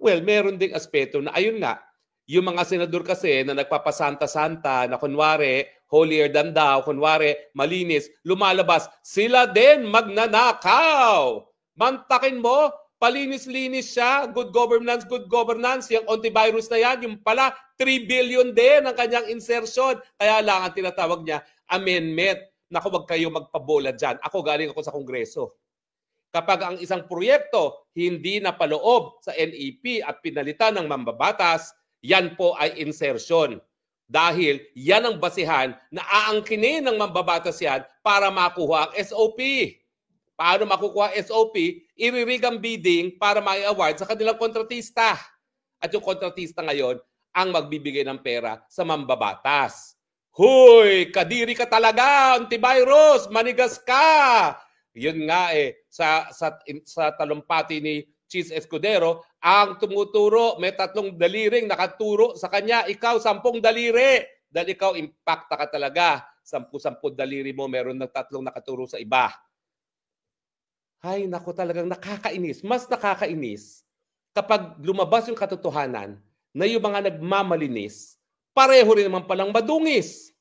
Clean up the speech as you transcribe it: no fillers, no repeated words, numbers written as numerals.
Well, meron ding aspeto na ayun nga, yung mga senador kasi na nagpapasanta-santa na kunwari holier than thou, kunwari malinis, lumalabas, sila din magnanakaw. Mantakin mo, palinis-linis siya, good governance, yung antivirus na yan, yung pala 3 billion din ang kanyang insertion. Kaya lang ang tinatawag niya, amendment. Naku, wag kayo magpabola dyan. Ako galing ako sa Kongreso. Kapag ang isang proyekto hindi napaloob sa NEP at pinalitan ng mambabatas, yan po ay insertion. Dahil yan ang basihan na aangkinin ng mambabatas yan para makuha ang SOP. Paano makukuha ang SOP? Iririg ang bidding para mai-award sa kanilang kontratista. At yung kontratista ngayon ang magbibigay ng pera sa mambabatas. Huy, kadiri ka talaga, antivirus, manigas ka. Yun nga sa talumpati ni Cheese Escudero, ang tumuturo, may 3 daliring nakaturo sa kanya, ikaw 10 daliri. Dahil ikaw, impacta ka talaga. 10 daliri mo, meron ng 3 nakaturo sa iba. Ay, naku, talagang nakakainis. Mas nakakainis kapag lumabas yung katotohanan na yung mga nagmamalinis, pareho rin naman palang madungis.